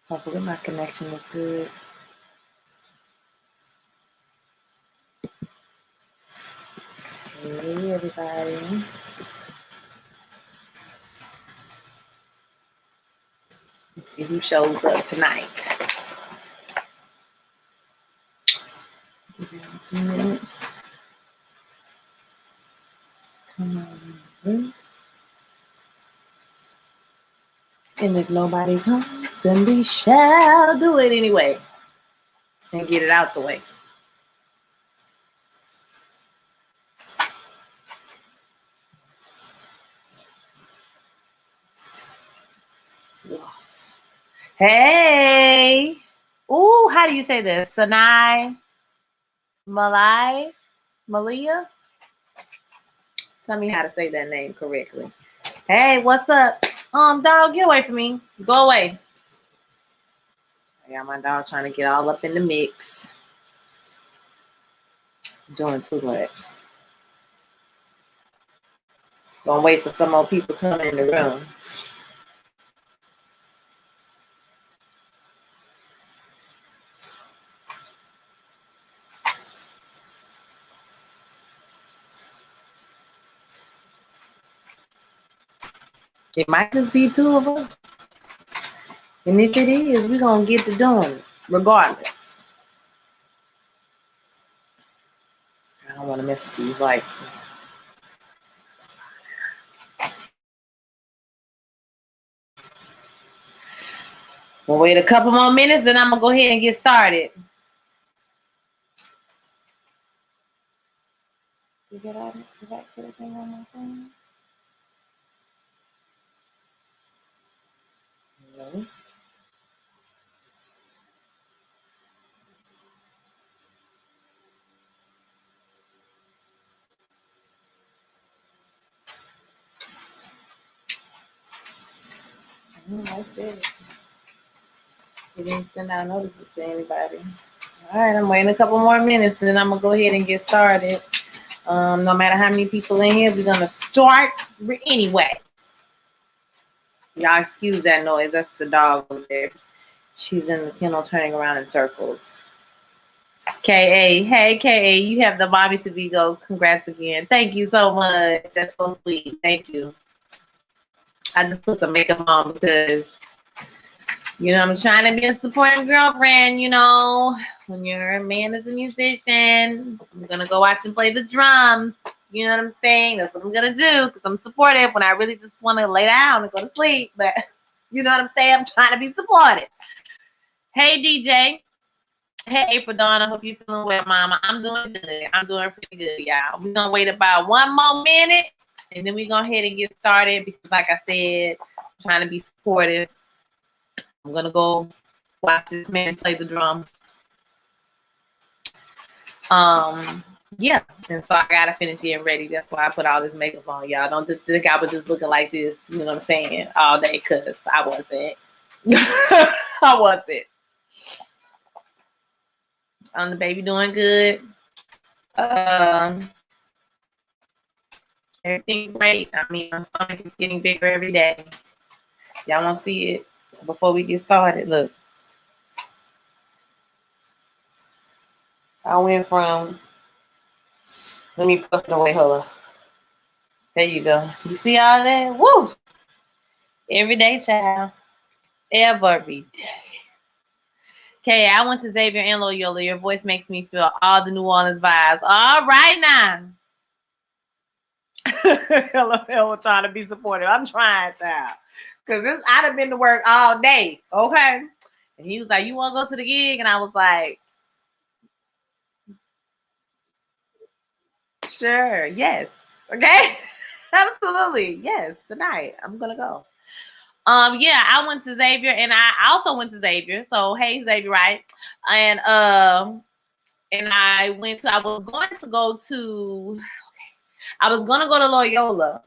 Hopefully my connection is good. Hey, everybody. Let's see who shows up tonight. Give it a few minutes. Come on. And if nobody comes, then we shall do it anyway. And get it out the way. Hey. Ooh, how do you say this? Sanai? Malia? Tell me how to say that name correctly. Hey, what's up? Dog, get away from me. Go away. I got my dog trying to get all up in the mix. Doing too much. Gonna wait for some more people to come in the room. It might just be two of us. And if it is, we're gonna get to doing it, regardless. I don't want to mess with these lights. We'll wait a couple more minutes, then I'm gonna go ahead and get started. Did I put a thing on my phone? No. I said it. He didn't send out notices to anybody. All right, I'm waiting a couple more minutes, and then I'm gonna go ahead and get started. No matter how many people in here, we're gonna start anyway. Y'all excuse that noise. That's the dog over there. She's in the kennel turning around in circles. K.A. Hey, K.A. You have the Bobby to be go. Congrats again. Thank you so much. That's so sweet. Thank you. I just put some makeup on because, you know, I'm trying to be a supportive girlfriend, you know. When your man is a musician, I'm going to go watch him play the drums. You know what I'm saying? That's what I'm going to do because I'm supportive when I really just want to lay down and go to sleep. But you know what I'm saying? I'm trying to be supportive. Hey, DJ. Hey, April Dawn. I hope you're feeling well, Mama. I'm doing good. I'm doing pretty good, y'all. We're going to wait about one more minute, and then we go ahead and get started because, like I said, I'm trying to be supportive. I'm going to go watch this man play the drums. Yeah, and so I gotta finish getting ready. That's why I put all this makeup on, y'all. Don't think I was just looking like this, you know what I'm saying, all day, because I wasn't. I wasn't. The baby doing good. Everything's great. I mean, my stomach is getting bigger every day. Y'all want to see it before we get started? Look. I went from, let me puff it away, hold on. There you go. You see all that? Woo! Every day, child. Every day. Okay, I went to Xavier and Loyola. Your voice makes me feel all the New Orleans vibes. All right now. Hello, trying to be supportive. I'm trying, child. Because I'd have been to work all day. Okay. And he was like, you want to go to the gig? And I was like, sure. Yes. Okay. Absolutely. Yes. Tonight. I'm going to go. Yeah, I went to Xavier and I also went to Xavier. So, hey, Xavier, right? And I was going to go to Loyola.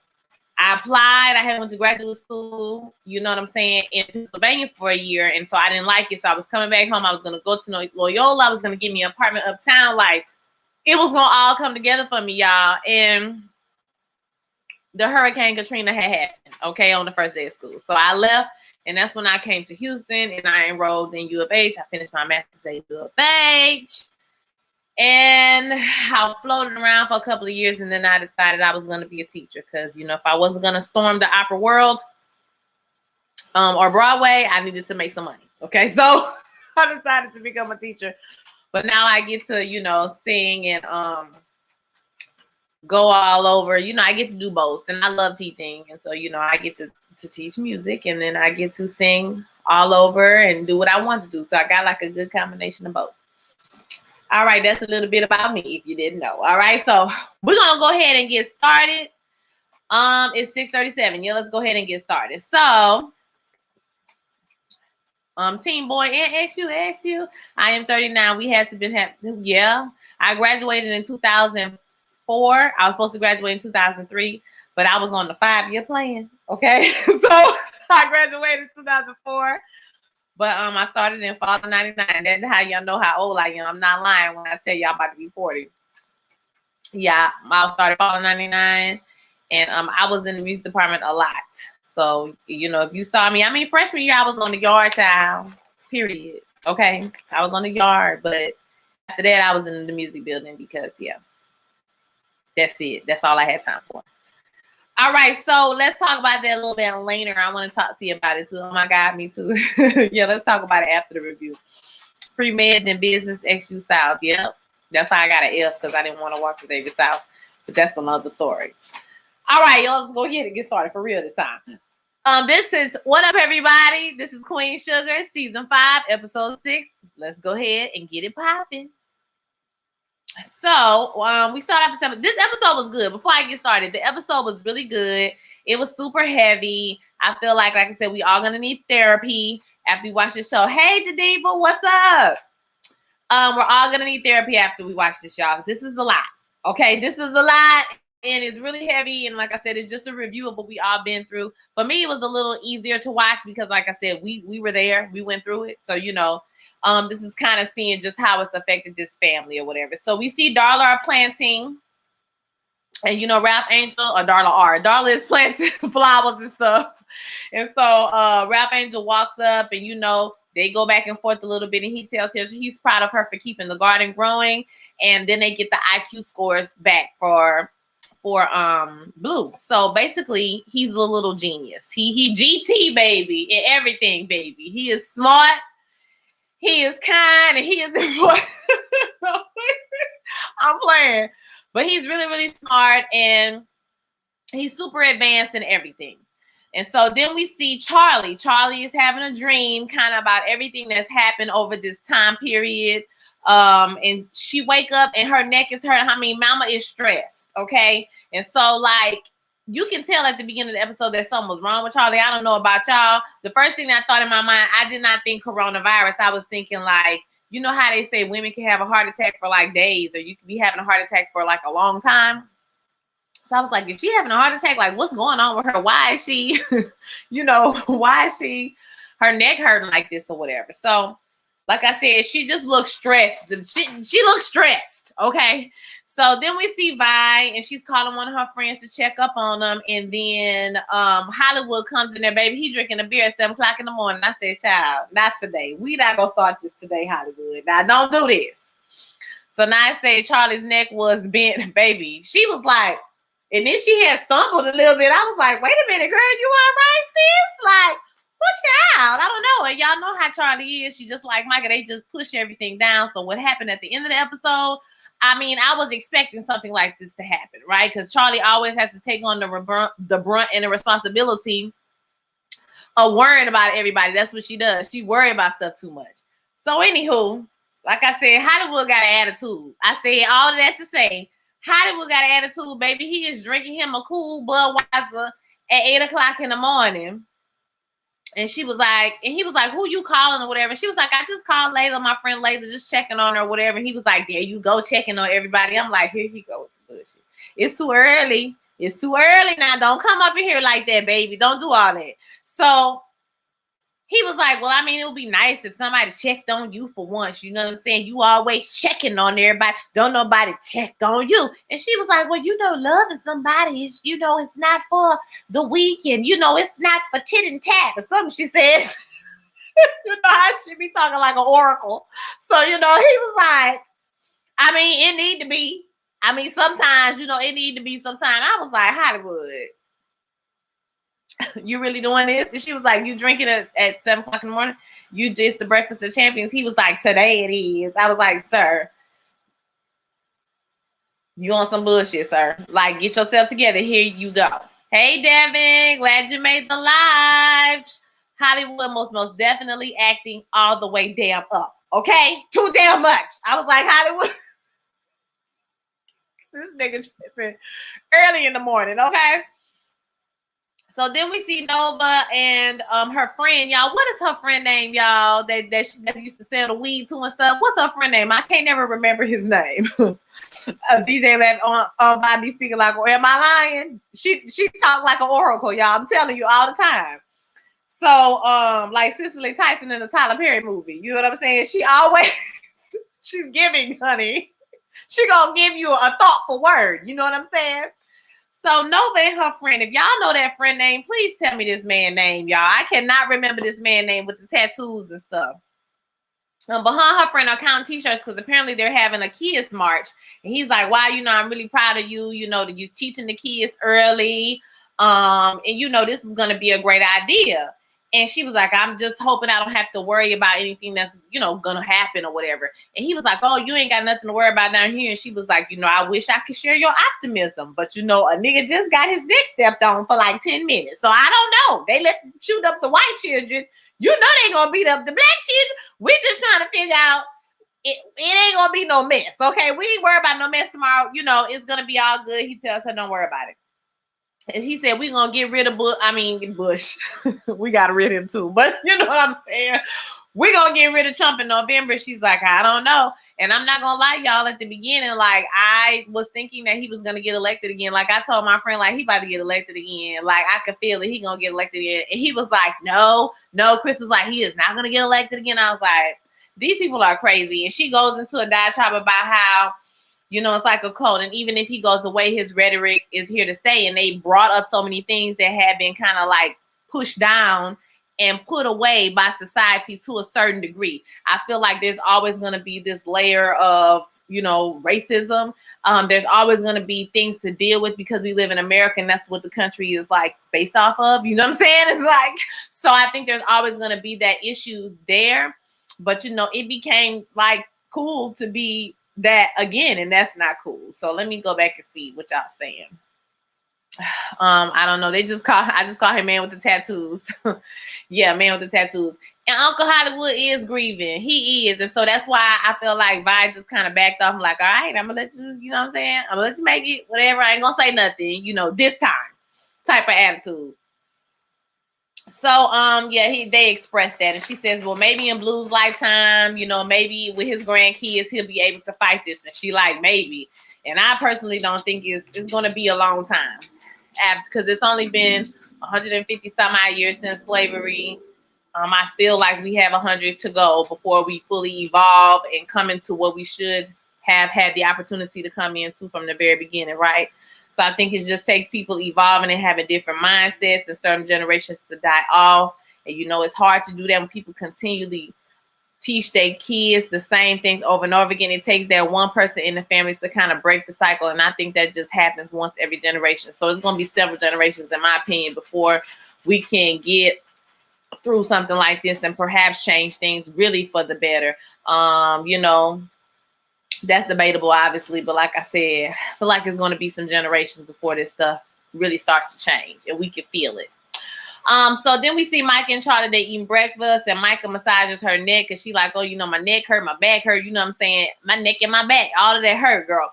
I applied. I had went to graduate school, you know what I'm saying, in Pennsylvania for a year. And so I didn't like it. So I was coming back home. I was going to go to Loyola. I was going to get me an apartment uptown. Like, it was going to all come together for me, y'all. And the Hurricane Katrina had happened, okay, on the first day of school. So I left And that's when I came to Houston and I enrolled in U of H. I finished my master's at U of H. And I floated around for a couple of years, and then I decided I was going to be a teacher because, you know, if I wasn't going to storm the opera world or Broadway, I needed to make some money. Okay, so I decided to become a teacher. But now I get to, you know, sing and go all over. You know, I get to do both, and I love teaching. And so, you know, I get to teach music, and then I get to sing all over and do what I want to do. So I got like a good combination of both. All right, that's a little bit about me if you didn't know. All right, so we're gonna go ahead and get started. It's 6:37. Yeah, let's go ahead and get started. So, Team Boy and XU, I am 39. We had to yeah. I graduated in 2004. I was supposed to graduate in 2003, but I was on the 5-year plan. Okay, so I graduated in 2004. But I started in fall of 99. That's how y'all know how old I am. I'm not lying when I tell y'all about to be 40. Yeah, I started fall of 99. And I was in the music department a lot. So, you know, if you saw me, I mean, freshman year, I was on the yard, child. Period. Okay? I was on the yard. But after that, I was in the music building because, yeah, that's it. That's all I had time for. All right, so let's talk about that a little bit later. I want to talk to you about it too. Oh my God, me too. Yeah, let's talk about it after the review. Pre-med and business XU South. Yep, that's why I got an F because I didn't want to walk to David South. But that's another story. All right, y'all, let's go ahead and get started for real this time. This is what up, everybody. This is Queen Sugar, season 5, episode 6. Let's go ahead and get it popping. So we start off this episode was good. Before I get started, the episode was really good. It was super heavy. I feel like I said, we all gonna need therapy after we watch the show. Hey Jadiva, what's up? We're all gonna need therapy after we watch this, y'all. This is a lot. Okay, this is a lot, and it's really heavy. And like I said, it's just a review of what we all been through. For me, it was a little easier to watch because, like I said, we were there, we went through it. So you know. This is kind of seeing just how it's affected this family or whatever. So we see Darla are planting, and you know, Ralph Angel or Darla are. Darla is planting flowers and stuff. And so Ralph Angel walks up, and you know, they go back and forth a little bit, and he tells her he's proud of her for keeping the garden growing. And then they get the IQ scores back for Blue. So basically, he's a little genius. He GT baby in everything, baby. He is smart. He is kind, and he is important. I'm playing. But he's really, really smart, and he's super advanced in everything. And so then we see Charlie. Charlie is having a dream kind of about everything that's happened over this time period. And she wake up, and her neck is hurting. I mean, mama is stressed, okay? And so, like, you can tell at the beginning of the episode that something was wrong with Charlie. I don't know about y'all. The first thing that I thought in my mind, I did not think coronavirus. I was thinking like, you know how they say women can have a heart attack for like days, or you could be having a heart attack for like a long time. So I was like, is she having a heart attack? Like, what's going on with her? Why is she, you know, why is she, her neck hurting like this or whatever? So like I said, she just looks stressed. She looks stressed, okay? So then we see Vi, and she's calling one of her friends to check up on them. And then Hollywood comes in there, baby. He drinking a beer at 7 o'clock in the morning. I said, child, not today. We not going to start this today, Hollywood. Now, don't do this. So now I say Charlie's neck was bent, baby. She was like, and then she had stumbled a little bit. I was like, wait a minute, girl, you all right, sis? Like, what child? I don't know. And y'all know how Charlie is. She just like Micah, they just push everything down. So what happened at the end of the episode, I mean, I was expecting something like this to happen, right? Because Charlie always has to take on the brunt and the responsibility of worrying about everybody. That's what she does. She worry about stuff too much. So anywho, like I said, Hollywood got an attitude. I said all of that to say, Hollywood got an attitude, baby. He is drinking him a cool Budweiser at 8 o'clock in the morning. And she was like, and he was like, who you calling or whatever? And she was like, I just called Layla, my friend Layla, just checking on her or whatever. And he was like, there you go, checking on everybody. I'm like, here he go with the bullshit. It's too early. It's too early now. Don't come up in here like that, baby. Don't do all that. So he was like, well, I mean, it would be nice if somebody checked on you for once. You know what I'm saying? You always checking on everybody. Don't nobody check on you. And she was like, well, loving somebody is, it's not for the weekend. It's not for tit and tat or something, she says. You know how she be talking like an oracle. So, he was like, I mean, it need to be. I mean, sometimes, it need to be sometimes. I was like, Hollywood, you really doing this? And she was like, you drinking it at 7 o'clock in the morning? You just the breakfast of champions. He was like, today it is. I was like, sir, you on some bullshit, sir. Like, get yourself together. Here you go. Hey, Devin, glad you made the live. Hollywood most definitely acting all the way damn up. Okay? Too damn much. I was like, Hollywood, this nigga tripping early in the morning, okay? So then we see Nova and her friend, y'all. What is her friend name, y'all? That she used to sell the weed to and stuff. What's her friend name? I can't never remember his name. DJ left on Bobby speaking like, am I lying? She talked like an oracle, y'all. I'm telling you all the time. So like Cicely Tyson in the Tyler Perry movie. You know what I'm saying? She always she's giving, honey. She gonna give you a thoughtful word. You know what I'm saying? So Nova and her friend, if y'all know that friend name, please tell me this man name, y'all. I cannot remember this man name with the tattoos and stuff. Behind her friend are counting t-shirts because apparently they're having a kids march. And he's like, wow, I'm really proud of you. That you're teaching the kids early. And this is going to be a great idea. And she was like, I'm just hoping I don't have to worry about anything that's, going to happen or whatever. And he was like, oh, you ain't got nothing to worry about down here. And she was like, I wish I could share your optimism. But, a nigga just got his neck stepped on for like 10 minutes. So I don't know. They let them shoot up the white children. They going to beat up the black children. We're just trying to figure out, it ain't going to be no mess. Okay, we ain't worry about no mess tomorrow. It's going to be all good. He tells her, don't worry about it. And he said, we're going to get rid of Bush. We got to rid of him too. But you know what I'm saying? We're going to get rid of Trump in November. She's like, I don't know. And I'm not going to lie, y'all, at the beginning, like, I was thinking that he was going to get elected again. Like, I told my friend, like, he about to get elected again. Like, I could feel it. He going to get elected again. And he was like, no. Chris was like, he is not going to get elected again. I was like, these people are crazy. And she goes into a diatribe about how, it's like a cult. And even if he goes away, his rhetoric is here to stay. And they brought up so many things that had been kind of like pushed down and put away by society to a certain degree. I feel like there's always going to be this layer of, racism. There's always going to be things to deal with because we live in America and that's what the country is like based off of. You know what I'm saying? It's like, so I think there's always going to be that issue there. But, it became like cool to be that again, and that's not cool. So let me go back and see what y'all saying. I don't know. I just call him man with the tattoos. Yeah, man with the tattoos. And Uncle Hollywood is grieving. He is. And so that's why I feel like Vi just kind of backed off. I'm like, all right, I'm gonna let you, you know what I'm saying? I'm gonna let you make it, whatever. I ain't gonna say nothing, this time type of attitude. So, they expressed that. And she says, well, maybe in Blue's lifetime, maybe with his grandkids, he'll be able to fight this. And she like, maybe. And I personally don't think it's going to be a long time because it's only been 150 some odd years since slavery. I feel like we have 100 to go before we fully evolve and come into what we should have had the opportunity to come into from the very beginning, right? So I think it just takes people evolving and having different mindsets and certain generations to die off. And, it's hard to do that when people continually teach their kids the same things over and over again. It takes that one person in the family to kind of break the cycle. And I think that just happens once every generation. So it's going to be several generations, in my opinion, before we can get through something like this and perhaps change things really for the better. That's debatable, obviously, but like I said, I feel like it's going to be some generations before this stuff really starts to change, and we can feel it. So then we see Micah and Charlotte, they eating breakfast, and Micah massages her neck, and she like, oh, my neck hurt, my back hurt, you know what I'm saying? My neck and my back, all of that hurt, girl.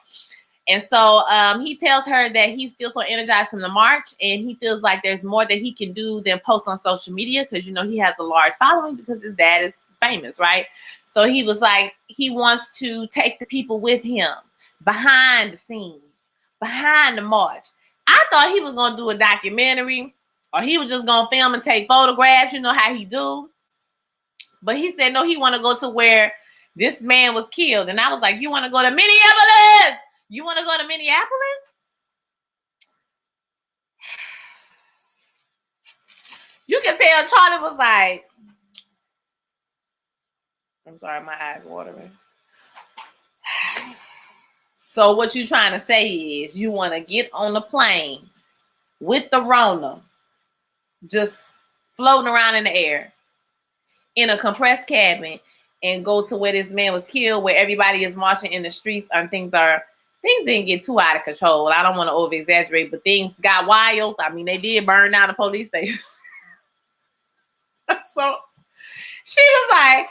And so he tells her that he feels so energized from the march, and he feels like there's more that he can do than post on social media because, he has a large following because his dad is famous, right? So he was like, he wants to take the people with him behind the scene, behind the march. I thought he was going to do a documentary or he was just going to film and take photographs. You know how he do. But he said, no, he want to go to where this man was killed. And I was like, you want to go to Minneapolis? You want to go to Minneapolis? You can tell Charlie was like, I'm sorry, my eyes watering. So what you trying to say is you want to get on the plane with the Rona, just floating around in the air in a compressed cabin, and go to where this man was killed, where everybody is marching in the streets and things didn't get too out of control. I don't want to over exaggerate, but things got wild. I mean, they did burn down the police station. So she was like,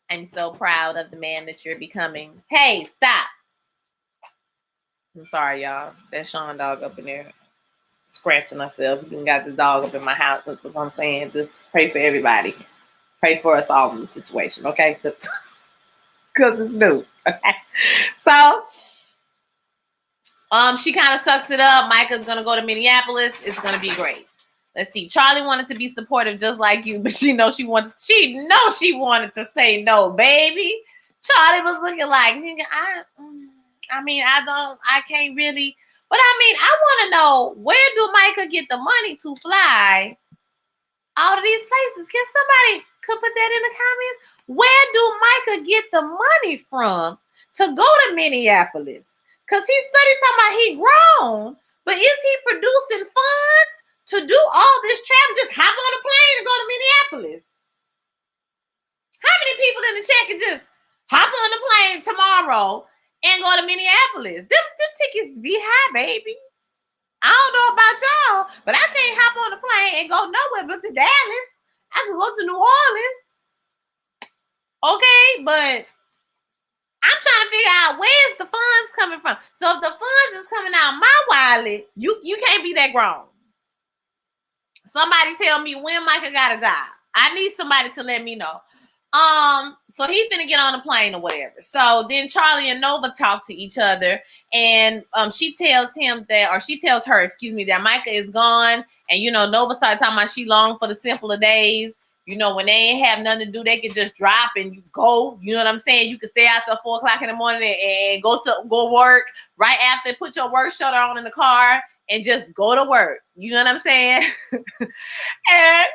I'm so proud of the man that you're becoming. Hey, stop. I'm sorry, y'all. That Sean dog up in there scratching herself. You got this dog up in my house. That's what I'm saying. Just pray for everybody. Pray for us all in the situation, okay? Because it's new. Okay. So she kind of sucks it up. Micah's gonna go to Minneapolis. It's gonna be great. Let's see. Charlie wanted to be supportive just like you, but she knows she wanted to say no, baby. Charlie was looking like, nigga, I can't really. But I mean, I want to know, where do Micah get the money to fly all of these places? Can somebody could put that in the comments? Where do Micah get the money from to go to Minneapolis? Because he's talking about he grown, but is he producing funds to do all this travel? Just hop on a plane and go to Minneapolis. How many people in the chat can just hop on the plane tomorrow and go to Minneapolis? Them tickets be high, baby. I don't know about y'all, but I can't hop on the plane and go nowhere but to Dallas. I can go to New Orleans. Okay, but I'm trying to figure out, where's the funds coming from? So if the funds is coming out my wallet, you can't be that grown. Somebody tell me when Micah got a job. I need somebody to let me know. So he's gonna get on the plane or whatever. So then Charlie and Nova talk to each other, and she tells her, that Micah is gone. And Nova started talking about she longed for the simpler days. When they ain't have nothing to do, they could just drop and you go. You know what I'm saying? You could stay out till 4:00 in the morning and go work right after, put your work shirt on in the car and just go to work. You know what I'm saying? And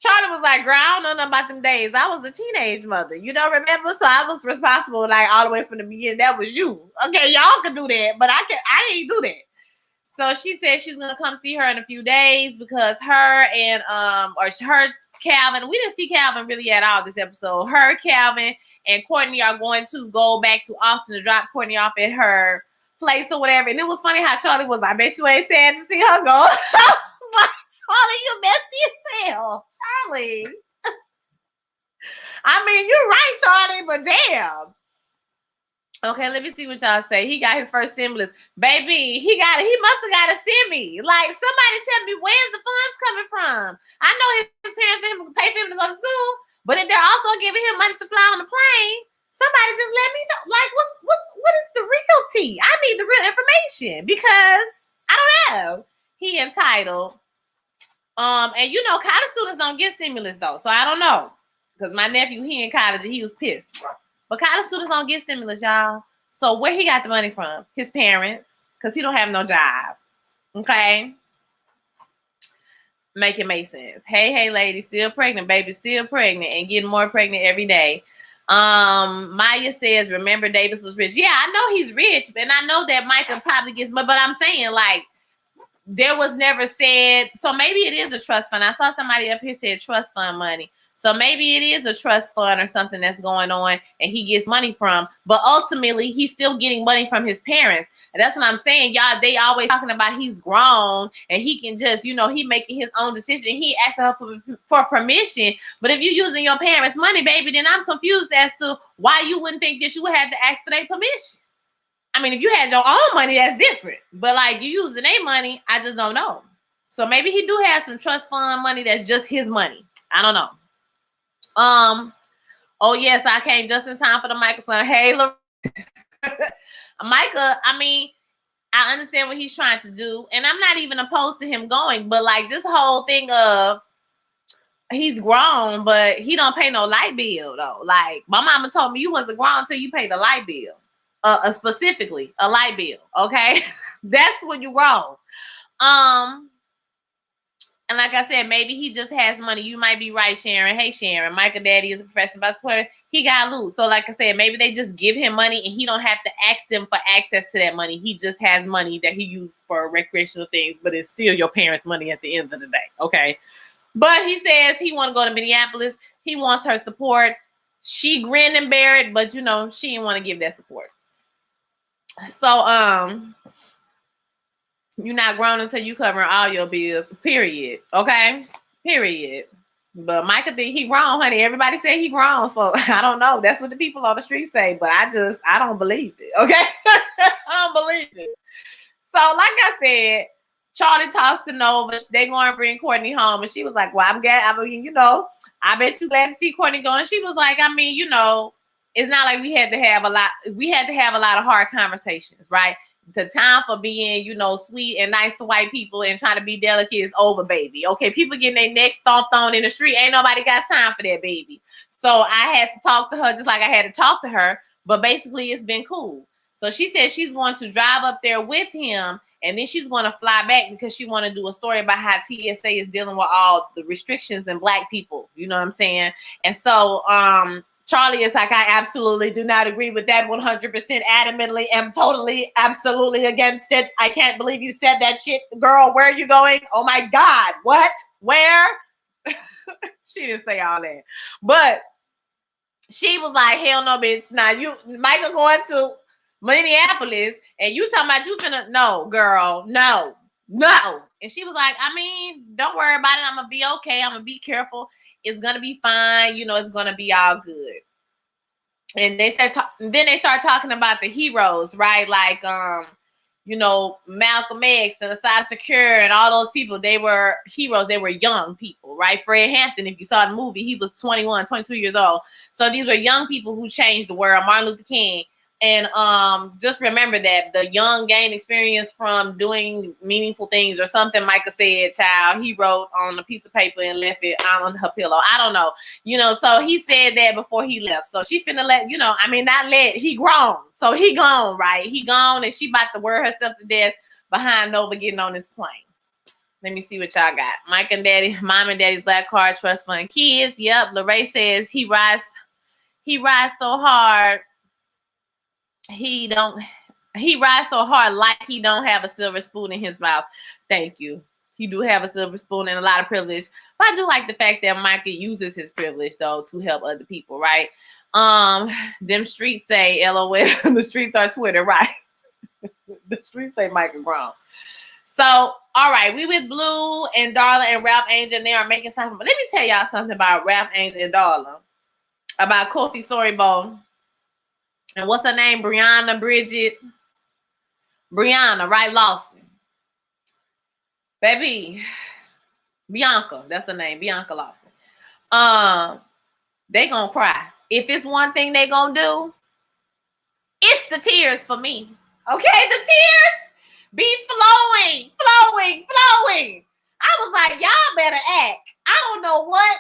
Charlie was like, girl, I don't know nothing about them days. I was a teenage mother. Remember? So I was responsible, like, all the way from the beginning. That was you. Okay, y'all can do that, but I ain't do that. So she said she's gonna come see her in a few days because her Calvin, we didn't see Calvin really at all this episode. Her, Calvin, and Courtney are going to go back to Austin to drop Courtney off at her place or whatever. And it was funny how Charlie was like, I bet you ain't sad to see her go. Like, Charlie, you messy as hell. Charlie. I mean, you're right, Charlie, but damn. Okay, let me see what y'all say. He got his first stimulus. Baby, he must have got a stimmy. Like, somebody tell me, where's the funds coming from? I know his parents pay for him to go to school, but if they're also giving him money to fly on the plane, somebody just let me know. Like, what is the real tea? I need the real information because I don't know. He entitled. And college students don't get stimulus though, so I don't know. Because my nephew, he in college and he was pissed. But college students don't get stimulus, y'all. So where he got the money from? His parents, because he don't have no job. Okay? Make it make sense. Hey, lady, still pregnant, baby, still pregnant, and getting more pregnant every day. Maya says, remember Davis was rich. Yeah, I know he's rich, and I know that Micah probably gets money, but I'm saying, like, there was never said, so maybe it is a trust fund. I saw somebody up here said trust fund money. So maybe it is a trust fund or something that's going on and he gets money from, but ultimately he's still getting money from his parents. And that's what I'm saying. Y'all, they always talking about he's grown and he can just, he making his own decision. He asking her for permission. But if you're using your parents' money, baby, then I'm confused as to why you wouldn't think that you would have to ask for their permission. I mean, if you had your own money, that's different. But like you using their money, I just don't know. So maybe he do have some trust fund money that's just his money. I don't know. Oh yes, I came just in time for the microphone. Hey, Micah, I mean, I understand what he's trying to do, and I'm not even opposed to him going, but like this whole thing of he's grown, but he don't pay no light bill though. Like my mama told me, you wasn't grown until you pay the light bill. Specifically a light bill. Okay, that's when you grown. And like I said, maybe he just has money. You might be right, Sharon. Hey, Sharon. Micah Daddy is a professional basketball player. He got loose. So like I said, maybe they just give him money and he don't have to ask them for access to that money. He just has money that he uses for recreational things, but it's still your parents' money at the end of the day. Okay. But he says he want to go to Minneapolis. He wants her support. She grinned and bear it, but you know, she didn't want to give that support. So, you're not grown until you cover all your bills, period. Okay? Period. But Micah think he grown, honey. Everybody say he grown, so I don't know. That's what the people on the street say, but I don't believe it. Okay? I don't believe it. So, like I said, Charlie talks to Nova. They going to bring Courtney home, and she was like, well, I'm glad. I mean, you know, I bet you glad to see Courtney go. And she was like, I mean, you know, it's not like we had to have a lot of hard conversations, right? The time for being, you know, sweet and nice to white people and trying to be delicate is over, baby. Okay, people getting their necks stomped on in the street. Ain't nobody got time for that, baby. So I had to talk to her just like I had to talk to her. But basically, it's been cool. So she said she's going to drive up there with him, and then she's going to fly back because she want to do a story about how TSA is dealing with all the restrictions and black people. You know what I'm saying? And so, Charlie is like, I absolutely do not agree with that 100%, adamantly, am totally, absolutely against it. I can't believe you said that shit. Girl, where are you going? Oh my God, what? Where? She didn't say all that. But she was like, hell no, bitch. Now you, Micah going to Minneapolis, and you talking about you finna, no, girl, no. And she was like, I mean, don't worry about it. I'm going to be okay. I'm going to be careful. It's going to be fine. You know, it's going to be all good. And then they start talking about the heroes, right? Like, you know, Malcolm X and Asad Shakur and all those people, they were heroes. They were young people, right? Fred Hampton, if you saw the movie, he was 21, 22 years old. So these were young people who changed the world. Martin Luther King. And just remember that the young gain experience from doing meaningful things or something. Micah said, child, he wrote on a piece of paper and left it on her pillow. I don't know. You know, so he said that before he left. So she finna let, you know, I mean, not let, he grown. So he gone, right? He gone, and she about to wear herself to death behind Nova getting on this plane. Let me see what y'all got. Mike and Daddy, Mom and Daddy's Black Card Trust Fund Kids. Yep, Lorraine says he rides so hard. He rides so hard like he don't have a silver spoon in his mouth. Thank you. He do have a silver spoon and a lot of privilege. But I do like the fact that Micah uses his privilege though to help other people, right? Them streets say LOL. The streets are Twitter, right? The streets say Micah grown. So, all right, we with Blue and Darla and Ralph Angel, and they are making something. But let me tell y'all something about Ralph Angel and Darla, about Kofi Storybowl. And what's her name? Brianna, right? Lawson. Baby. Bianca. That's the name. Bianca Lawson. They gonna cry. If it's one thing they gonna do, it's the tears for me. Okay? The tears be flowing. I was like, y'all better act. I don't know what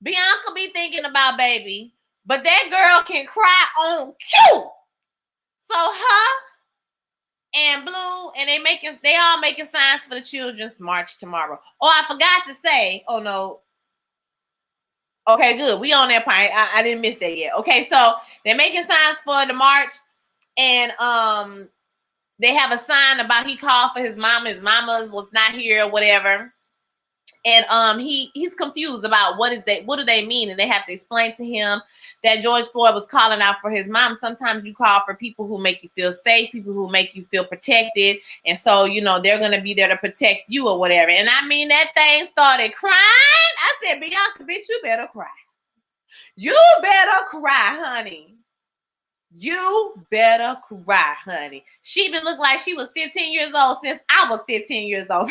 Bianca be thinking about, baby. But that girl can cry on cue. So her and Blue, and they all making signs for the Children's March tomorrow. Oh, I forgot to say, oh no. Okay, good. We on that part. I didn't miss that yet. Okay, so they're making signs for the march, and they have a sign about he called for his mama. His mama was not here or whatever. And he's confused about what do they mean, and they have to explain to him that George Floyd was calling out for his mom. Sometimes you call for people who make you feel safe, people who make you feel protected, and so you know they're gonna be there to protect you or whatever. And I mean that thing started crying. I said, Bianca, bitch, you better cry. You better cry, honey. You better cry, honey. She been look like she was 15 years old since I was 15 years old.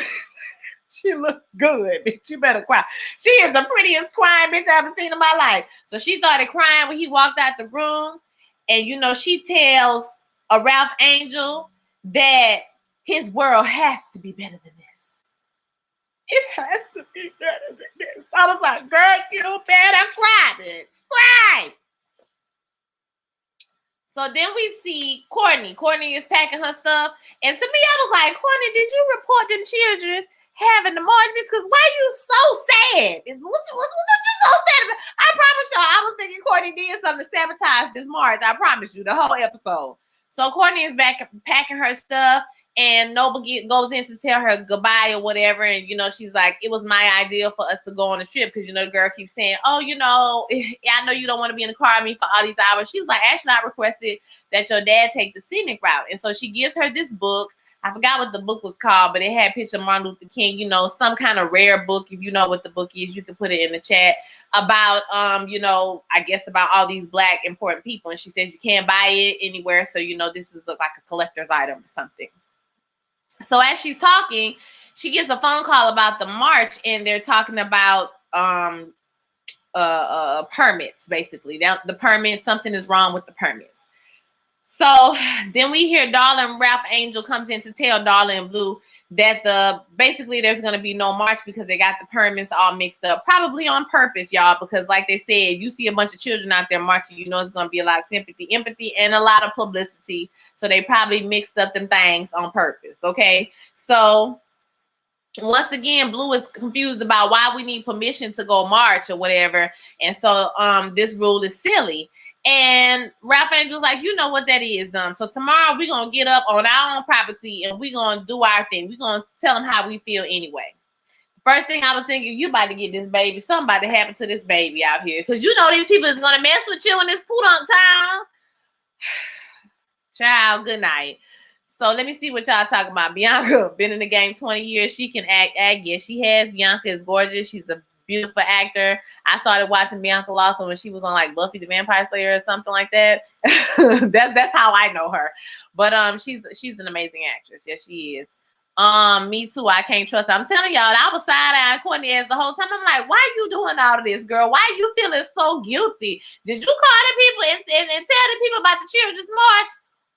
She looked good, bitch. You better cry. She is the prettiest crying bitch I ever seen in my life. So she started crying when he walked out the room. And, you know, she tells a Ralph Angel that His world has to be better than this. It has to be better than this. I was like, girl, you better cry, bitch. Cry. So then we see Courtney. Courtney is packing her stuff. And to me, I was like, Courtney, did you report them children having the march? Because why are you so sad? What you so sad about? I promise y'all, I was thinking Courtney did something to sabotage this march. I promise you, the whole episode. So Courtney is back packing her stuff. And Nova goes in to tell her goodbye or whatever. And, she's like, it was my idea for us to go on a trip. Because, the girl keeps saying, oh, I know you don't want to be in the car with me for all these hours. She was like, actually, I requested that your dad take the scenic route. And so she gives her this book. I forgot what the book was called, but it had a picture of Martin Luther King, some kind of rare book. If you know what the book is, you can put it in the chat about, I guess about all these Black important people. And she says you can't buy it anywhere. So, this is like a collector's item or something. So as she's talking, she gets a phone call about the march, and they're talking about permits, basically. The permits, something is wrong with the permits. So then we hear Darla and Ralph Angel comes in to tell Darla and Blue that basically there's going to be no march because they got the permits all mixed up, probably on purpose, y'all, because like they said, you see a bunch of children out there marching, it's going to be a lot of sympathy, empathy, and a lot of publicity. So they probably mixed up them things on purpose, okay? So once again, Blue is confused about why we need permission to go march or whatever. And so this rule is silly. And Ralph Angel's like, you know what that is. So tomorrow we're going to get up on our own property and we're going to do our thing. We're going to tell them how we feel anyway. First thing I was thinking, you about to get this baby. Something about to happen to this baby out here. Because these people is going to mess with you in this podunk town. Child, good night. So let me see what y'all talking about. Bianca, been in the game 20 years. She can act. Yes, she has. Bianca is gorgeous. She's a beautiful actor. I started watching Bianca Lawson when she was on like Buffy the Vampire Slayer or something like that. that's how I know her. But she's an amazing actress. Yes, she is. Me too. I can't trust her. I'm telling y'all, I was side-eyeing Courtney as the whole time. I'm like, why are you doing all of this, girl? Why are you feeling so guilty? Did you call the people and tell the people about the children's march?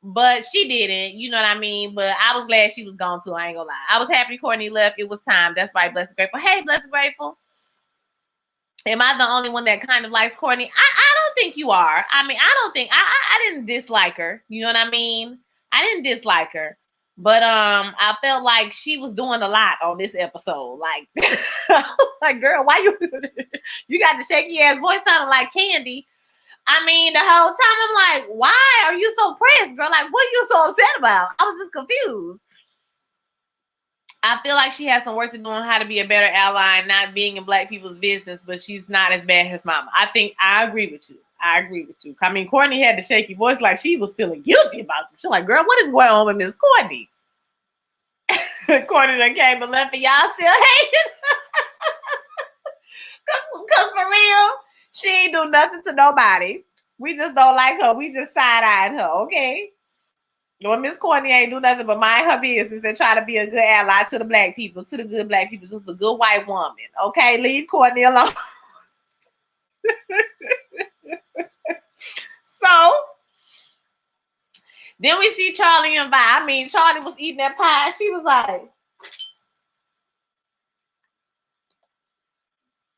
But she didn't, you know what I mean? But I was glad she was gone too. I ain't gonna lie. I was happy Courtney left. It was time. That's right, Blessed Grateful. Hey, Blessed Grateful. Am I the only one that kind of likes Courtney? I don't think you are. I mean, I don't think I didn't dislike her. You know what I mean? I didn't dislike her. But I felt like she was doing a lot on this episode. Like, girl, why you got the shaky ass voice sounding like Candy? I mean, the whole time I'm like, why are you so pressed, girl? Like, what are you so upset about? I was just confused. I feel like she has some work to do on how to be a better ally and not being in Black people's business, but she's not as bad as Mama. I agree with you. I mean, Courtney had the shaky voice like she was feeling guilty about some shit. Like, girl, what is going on with Miss Courtney? Courtney done came and left and y'all still hating. Cause for real, she ain't do nothing to nobody. We just don't like her. We just side-eyed her, okay? Well, Miss Courtney ain't do nothing but mind her business and try to be a good ally to the Black people, to the good Black people. Just a good white woman, okay? Leave Courtney alone. So, then we see Charlie and Vi. I mean, Charlie was eating that pie. She was like,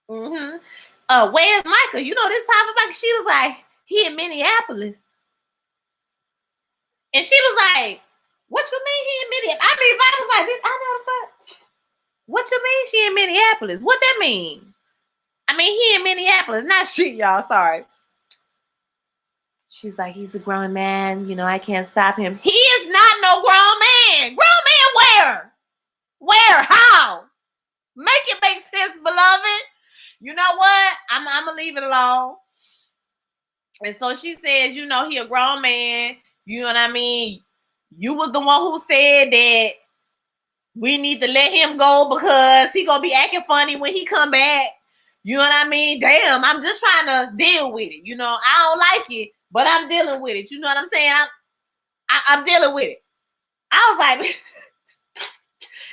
where's Micah? You know this pie for Micah? She was like, he in Minneapolis. And she was like, what you mean he in Minneapolis? I mean, I was like, I know the fuck. What you mean she in Minneapolis? What that mean? I mean, he in Minneapolis, not she, y'all. Sorry. She's like, he's a grown man. You know, I can't stop him. He is not no grown man. Grown man where? Where? How? Make it make sense, beloved. You know what? I'm going to leave it alone. And so she says, you know, he a grown man. You know what I mean? You was the one who said that we need to let him go because he going to be acting funny when he come back. You know what I mean? Damn, I'm just trying to deal with it. You know, I don't like it, but I'm dealing with it. You know what I'm saying? I'm dealing with it. I was like,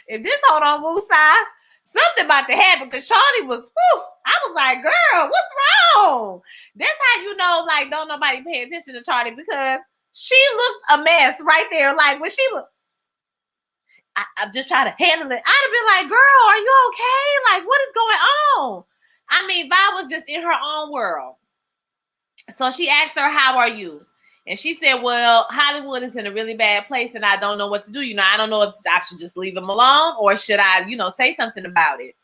if this hold on Woosai, something about to happen because Charlie was, I was like, girl, what's wrong? That's how you know, like, don't nobody pay attention to Charlie because she looked a mess right there. Like, when she was, I'm just trying to handle it. I'd have been like, girl, are you okay? Like, what is going on? I mean, Vi was just in her own world. So she asked her, how are you? And she said, well, Hollywood is in a really bad place and I don't know what to do. I don't know if I should just leave him alone or should I, say something about it.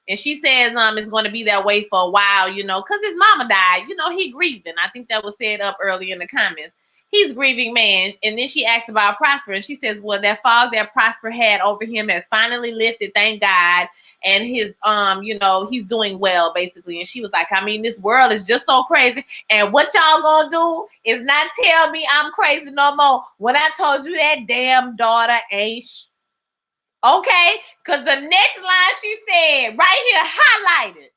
And she says it's going to be that way for a while, because his mama died. He grieving. I think that was said up early in the comments. He's grieving, man. And then she asked about Prosper. And she says, well, that fog that Prosper had over him has finally lifted, thank God. And his, he's doing well, basically. And she was like, I mean, this world is just so crazy. And what y'all gonna do is not tell me I'm crazy no more when I told you that damn daughter ain't okay? Because the next line she said, right here, highlighted,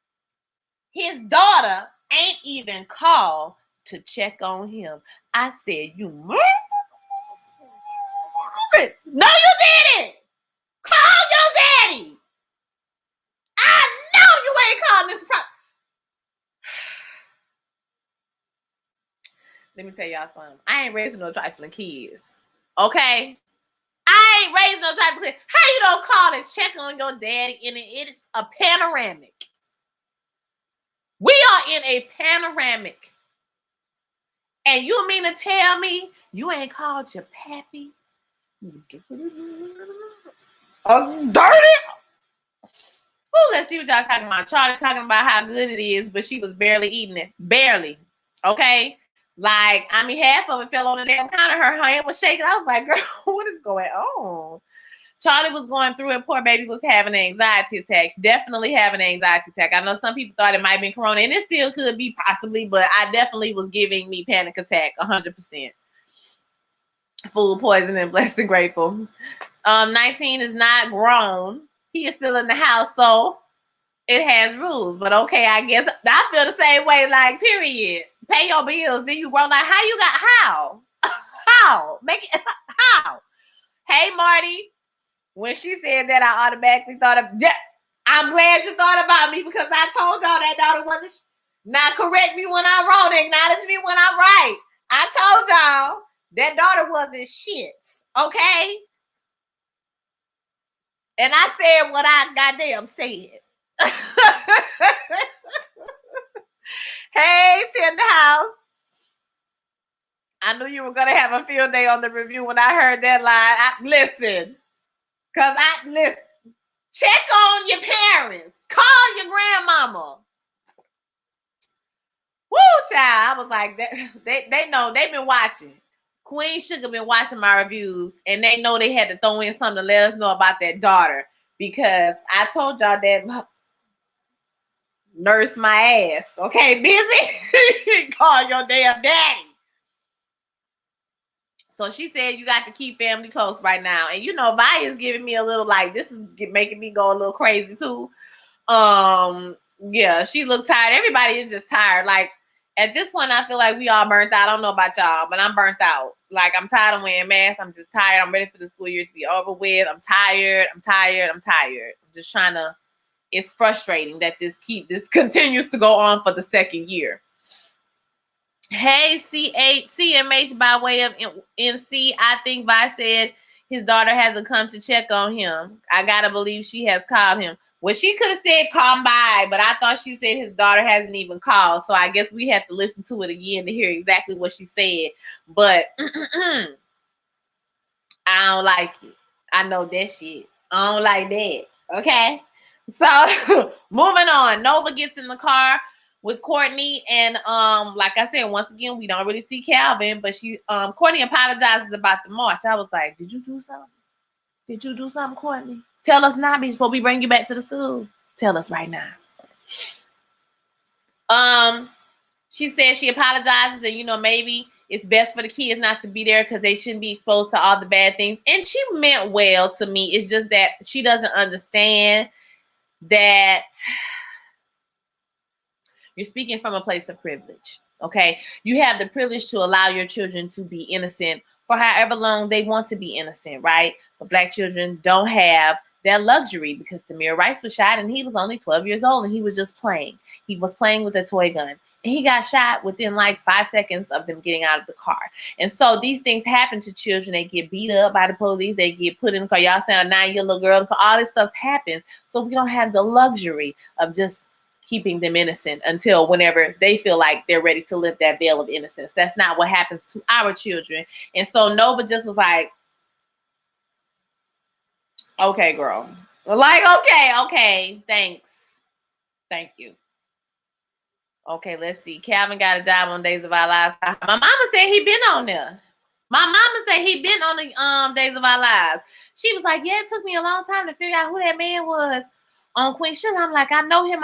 his daughter ain't even called to check on him. I said, you mother. No, you didn't. Call your daddy. I know you ain't called Mr. Let me tell y'all something. I ain't raising no trifling kids. Okay? I ain't raising no trifling kids. How you don't call and check on your daddy? And it is a panoramic. We are in a panoramic. And you mean to tell me you ain't called your pappy? Dirty. Oh, let's see what y'all talking about. Charlie talking about how good it is, but she was barely eating it. Barely. Okay? Like, I mean, half of it fell on the damn counter. Her hand was shaking. I was like, girl, what is going on? Charlie was going through it. Poor baby was having an anxiety attack. Definitely having an anxiety attack. I know some people thought it might have been corona, and it still could be possibly, but I definitely was giving me panic attack 100%. Food poisoning, blessed and grateful. 19 is not grown. He is still in the house, so it has rules. But okay, I guess I feel the same way, like, period. Pay your bills, then you grow. Like, how you got, how? How? Make it, how? Hey, Marty. When she said that, I automatically thought of, yeah, I'm glad you thought about me because I told y'all that daughter wasn't, now correct me when I'm wrong, acknowledge me when I'm right. I told y'all that daughter wasn't shit, okay? And I said what I goddamn said. Hey, Tender House. I knew you were going to have a field day on the review when I heard that line. Listen. Because check on your parents. Call your grandmama. Woo, child. I was like, they know. They've been watching. Queen Sugar been watching my reviews, and they know they had to throw in something to let us know about that daughter. Because I told y'all that nurse my ass. Okay, busy? Call your damn daddy. So she said you got to keep family close right now. And Vi is giving me a little like, this is making me go a little crazy too. Yeah, she looked tired. Everybody is just tired. Like at this point, I feel like we all burnt out. I don't know about y'all, but I'm burnt out. Like I'm tired of wearing masks. I'm just tired. I'm ready for the school year to be over with. I'm tired. I'm just trying to, it's frustrating that this continues to go on for the second year. Hey, CMH by way of NC. I think Vi said his daughter hasn't come to check on him. I gotta believe she has called him. Well, she could have said come by, but I thought she said his daughter hasn't even called. So I guess we have to listen to it again to hear exactly what she said. But I don't like it. I know that shit. I don't like that. Okay. So moving on. Nova gets in the car with Courtney, and like I said, once again, we don't really see Calvin, but Courtney apologizes about the march. I was like, did you do something? Did you do something, Courtney? Tell us now before we bring you back to the school. Tell us right now. She said she apologizes, and maybe it's best for the kids not to be there because they shouldn't be exposed to all the bad things. And she meant well to me. It's just that she doesn't understand that you're speaking from a place of privilege, okay? You have the privilege to allow your children to be innocent for however long they want to be innocent, right? But Black children don't have that luxury because Tamir Rice was shot and he was only 12 years old and he was just playing. He was playing with a toy gun. And he got shot within like 5 seconds of them getting out of the car. And so these things happen to children. They get beat up by the police. They get put in the car. Y'all saying a 9-year-old little girl. All this stuff happens. So we don't have the luxury of just keeping them innocent until whenever they feel like they're ready to lift that veil of innocence. That's not what happens to our children. And so Nova just was like, okay, girl. Like, okay, thanks. Thank you. Okay, let's see. Calvin got a job on Days of Our Lives. My mama said he been on there. My mama said he been on the Days of Our Lives. She was like, yeah, it took me a long time to figure out who that man was on Queen Sugar. I'm like, I know him.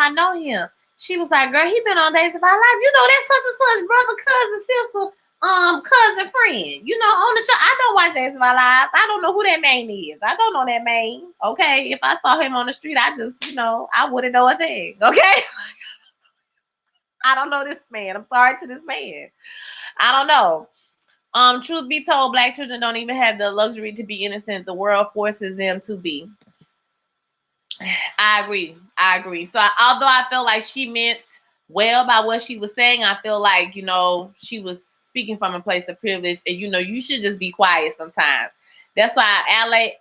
She was like, girl, he been on Days of Our Lives. You know, that's such and such brother, cousin, sister, cousin, friend. You know, on the show. I don't watch Days of Our Lives. I don't know who that man is. I don't know that man. Okay. If I saw him on the street, I just, you know, I wouldn't know a thing. Okay. I don't know this man. I'm sorry to this man. I don't know. Truth be told, Black children don't even have the luxury to be innocent. The world forces them to be. I agree. So although I feel like she meant well by what she was saying, I feel like, you know, she was speaking from a place of privilege, and, you know, you should just be quiet sometimes. That's why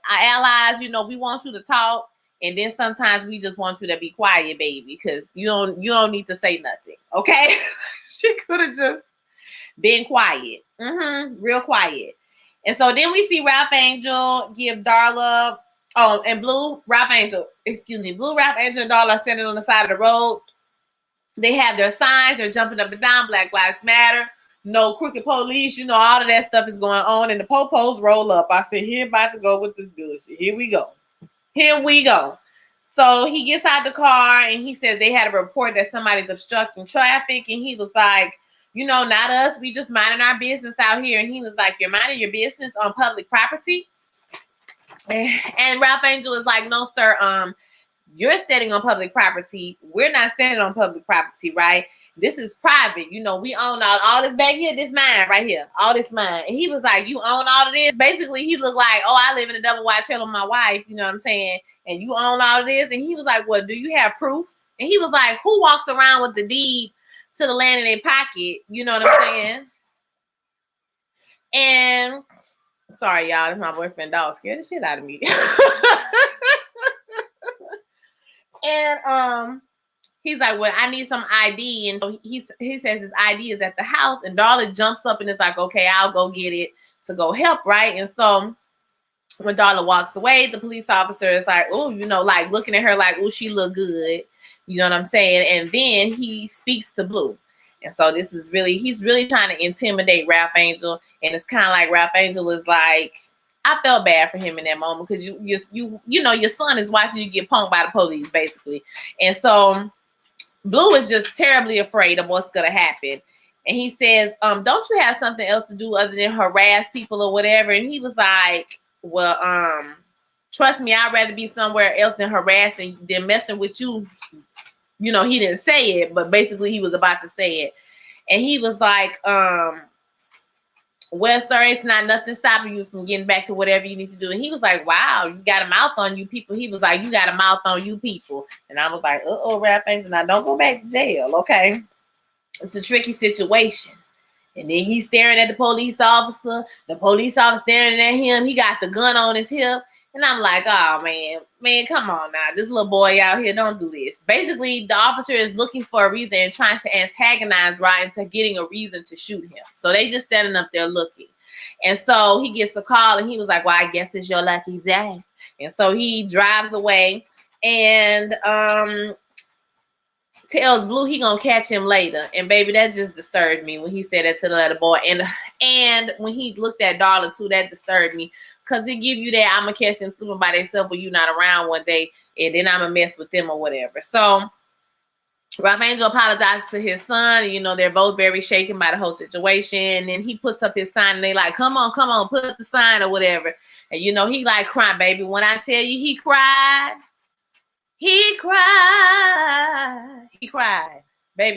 our allies, you know, we want you to talk. And then sometimes we just want you to be quiet, baby, because you don't need to say nothing. Okay. She could have just been quiet. Real quiet. And so then we see Ralph Angel give Darla, and Blue Ralph Angel and Darla are standing on the side of the road. They have their signs, they're jumping up and down, Black Lives Matter, no crooked police, you know, all of that stuff is going on, and the popos roll up. I said, here about to go with this bullshit. Here we go. So he gets out the car and he says they had a report that somebody's obstructing traffic. And he was like, you know, not us. We just minding our business out here. And he was like, you're minding your business on public property? And Ralph Angel is like, no, sir. You're standing on public property. We're not standing on public property, right? This is private. You know, we own all this back here. This mine right here. All this mine. And he was like, you own all of this? Basically, he looked like, oh, I live in a double wide trailer with my wife. You know what I'm saying? And you own all of this? And he was like, well, do you have proof? And he was like, who walks around with the deed to the land in their pocket? You know what I'm saying? And sorry, y'all. That's my boyfriend dog. Scared the shit out of me. And he's like, well, I need some ID. And so he says his ID is at the house. And Darla jumps up and is like, okay, I'll go get it to go help, right? And so when Darla walks away, the police officer is like, oh, you know, like looking at her like, oh, she look good. You know what I'm saying? And then he speaks to Blue. And so he's really trying to intimidate Ralph Angel. And it's kind of like Ralph Angel is like, I felt bad for him in that moment because you know your son is watching you get punked by the police, basically. And so Blue is just terribly afraid of what's gonna happen. And he says, don't you have something else to do other than harass people or whatever? And he was like, well, trust me, I'd rather be somewhere else than harassing than messing with you. You know, he didn't say it, but basically he was about to say it. And he was like, well, sir, it's not nothing stopping you from getting back to whatever you need to do. And he was like, wow, you got a mouth on you people. He was like, you got a mouth on you people. And I was like, Ralph Angel, now don't go back to jail, okay? It's a tricky situation. And then he's staring at the police officer. The police officer staring at him. He got the gun on his hip. And I'm like, oh, man, come on now. This little boy out here, don't do this. Basically, the officer is looking for a reason and trying to antagonize Ryan into getting a reason to shoot him. So they just standing up there looking. And so he gets a call and he was like, well, I guess it's your lucky day. And so he drives away and tells Blue he gonna catch him later. And baby, that just disturbed me when he said that to the little boy. And when he looked at Darla too, that disturbed me. Because it give you that I'm going to catch them sleeping by themselves when you're not around one day. And then I'm going to mess with them or whatever. So Ralph Angel apologizes to his son. And, you know, they're both very shaken by the whole situation. And he puts up his sign. And they like, come on, put up the sign or whatever. And, you know, he like crying, baby. When I tell you he cried. Baby,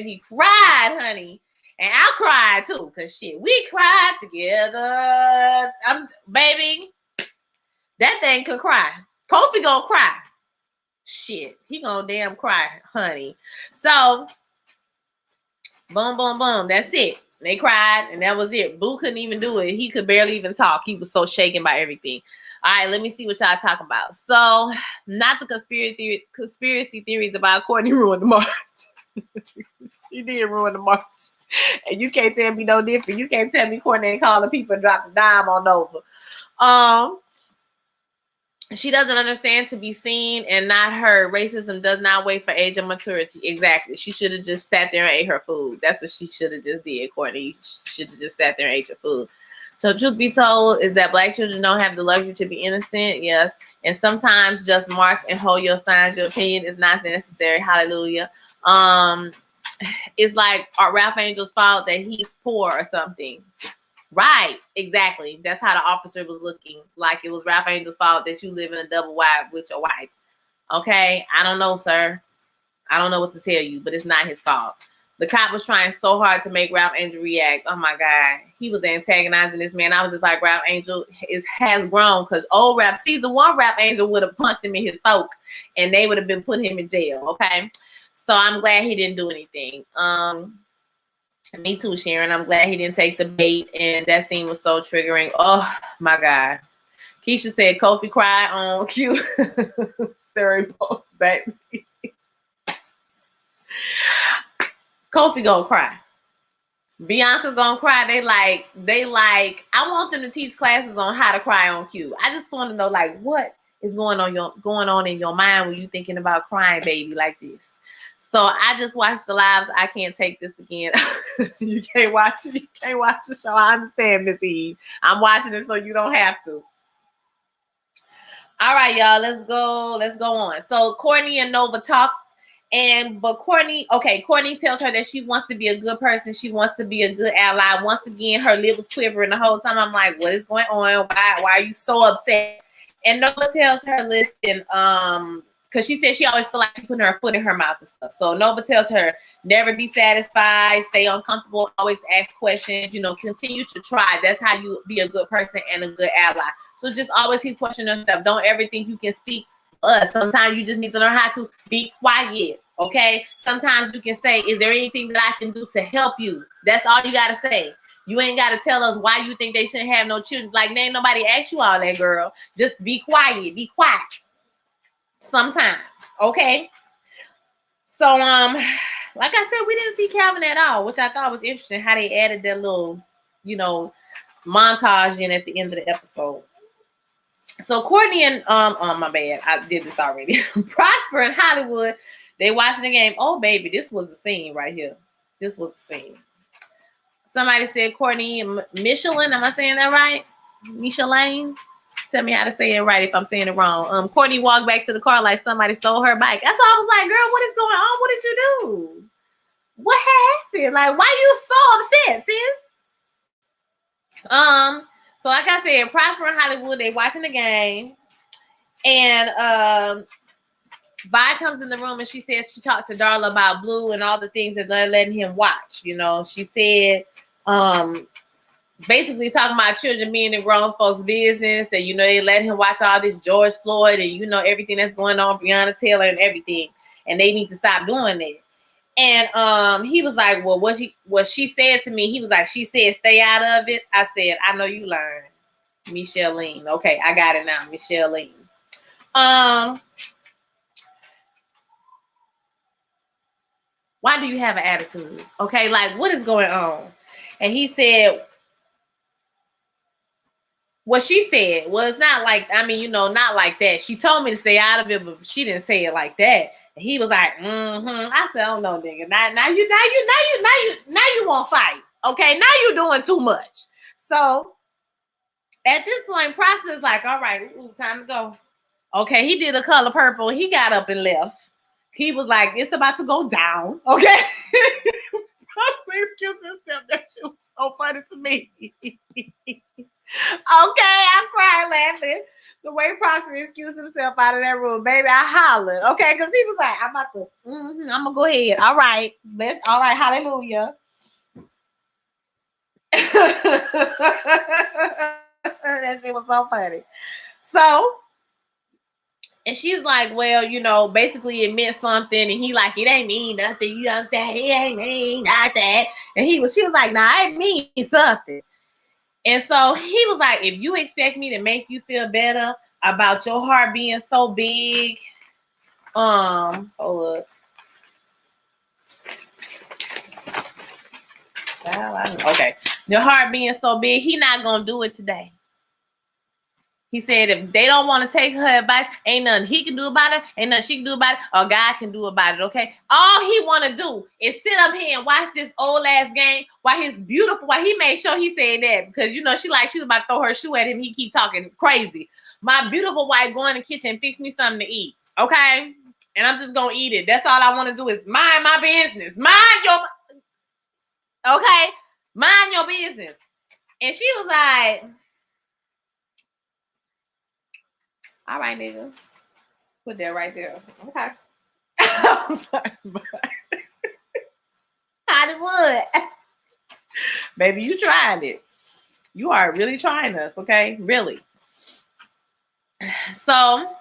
he cried, honey. And I cried too. Because shit, we cried together. Baby. That thing could cry. Kofi gonna cry. Shit, he gonna damn cry, honey. So Boom, boom, boom. That's it. They cried, and that was it. Boo couldn't even do it. He could barely even talk. He was so shaken by everything. All right, let me see what y'all talking about. So, not the conspiracy theories about Courtney ruined the march. She did ruin the march. And you can't tell me no different. You can't tell me Courtney ain't calling people and drop the dime on over. She doesn't understand to be seen and not heard. Racism does not wait for age or maturity. Exactly. She should have just sat there and ate her food. That's what she should have just did, Courtney. Should have just sat there and ate your food. So truth be told is that Black children don't have the luxury to be innocent. Yes. And sometimes just march and hold your signs. Your opinion is not necessary. Hallelujah. It's like Ralph Angel's fault that he's poor or something. Right, exactly. That's how the officer was looking. Like it was Ralph Angel's fault that you live in a double wide with your wife. Okay, I don't know, sir. I don't know what to tell you, but it's not his fault. The cop was trying so hard to make Ralph Angel react. Oh my God, he was antagonizing this man. I was just like, Ralph Angel has grown, because old Ralph, see, the one Ralph Angel would have punched him in his throat, and they would have been putting him in jail. Okay, so I'm glad he didn't do anything. Me too, Sharon. I'm glad he didn't take the bait, and that scene was so triggering. Oh my God. Keisha said Kofi cried on cue. Sorry, baby. Kofi gonna cry. Bianca gonna cry. They like. I want them to teach classes on how to cry on cue. I just want to know, like, what is going on in your mind when you thinking about crying, baby, like this. So I just watched the lives. I can't take this again. You can't watch it. You can't watch the show. I understand, Miss Eve. I'm watching it so you don't have to. All right, y'all. Let's go. Let's go on. So Courtney and Nova talks, but Courtney tells her that she wants to be a good person. She wants to be a good ally. Once again, her lip was quivering the whole time. I'm like, what is going on? Why are you so upset? And Nova tells her, listen, because she said she always feel like she's putting her foot in her mouth and stuff. So Nova tells her, never be satisfied, stay uncomfortable, always ask questions, continue to try. That's how you be a good person and a good ally. So just always keep questioning yourself. Don't ever think you can speak for us. Sometimes you just need to learn how to be quiet, okay? Sometimes you can say, is there anything that I can do to help you? That's all you got to say. You ain't got to tell us why you think they shouldn't have no children. Like, ain't nobody asked you all that, girl. Just be quiet. Be quiet. Sometimes, okay? So, like I said, we didn't see Calvin at all, which I thought was interesting, how they added that little, montage in at the end of the episode. So Courtney and, my bad, I did this already. Prosper in Hollywood, they watching the game. Oh, baby, this was the scene right here. This was the scene. Somebody said Courtney and Michelin. Am I saying that right? Michelin? Tell me how to say it right if I'm saying it wrong. Courtney walked back to the car like somebody stole her bike. That's why I was like, girl, what is going on? What did you do? What happened? Like, why you so upset, sis? So like I said, Prosper in Hollywood, they watching the game. And Vi comes in the room and she says she talked to Darla about Blue and all the things that they're letting him watch. She said, basically talking about children being in grown folks' business, and they let him watch all this George Floyd and everything that's going on, Breonna Taylor and everything, and they need to stop doing that. And he was like, well, what she said to me, he was like, she said stay out of it. I said, I know you learned. Micheline. Okay, I got it now. Micheline. Why do you have an attitude? Okay, like, what is going on? And he said, what she said was not like, not like that. She told me to stay out of it, but she didn't say it like that. And he was like, I said, oh no, nigga. Now you won't fight. Okay, now you're doing too much. So at this point, Prosper is like, all right, time to go. Okay, he did a color purple. He got up and left. He was like, it's about to go down. Okay. Excuse himself. That shit was so funny to me. Okay, I'm crying laughing. The way Prosper excused himself out of that room, baby, I hollered. Okay, because he was like, I'm about to, I'm gonna go ahead. All right, hallelujah. That shit was so funny. So And she's like, well, you know, basically it meant something. And he like, it ain't mean nothing. You understand? It ain't mean nothing. And she was like, nah, it means something. And so he was like, if you expect me to make you feel better about your heart being so big, hold up. Okay. Your heart being so big, he not gonna do it today. He said if they don't want to take her advice, ain't nothing he can do about it, ain't nothing she can do about it, or God can do about it, okay? All he want to do is sit up here and watch this old ass game while he made sure he said that, because, you know, she was about to throw her shoe at him. He keep talking crazy. My beautiful wife, go in the kitchen and fix me something to eat, okay? And I'm just going to eat it. That's all I want to do is mind my business. Mind your business. And she was like, all right, nigga. Put that right there. Okay. I'm sorry, but Hollywood. Baby, you tried it. You are really trying us, okay? Really. So,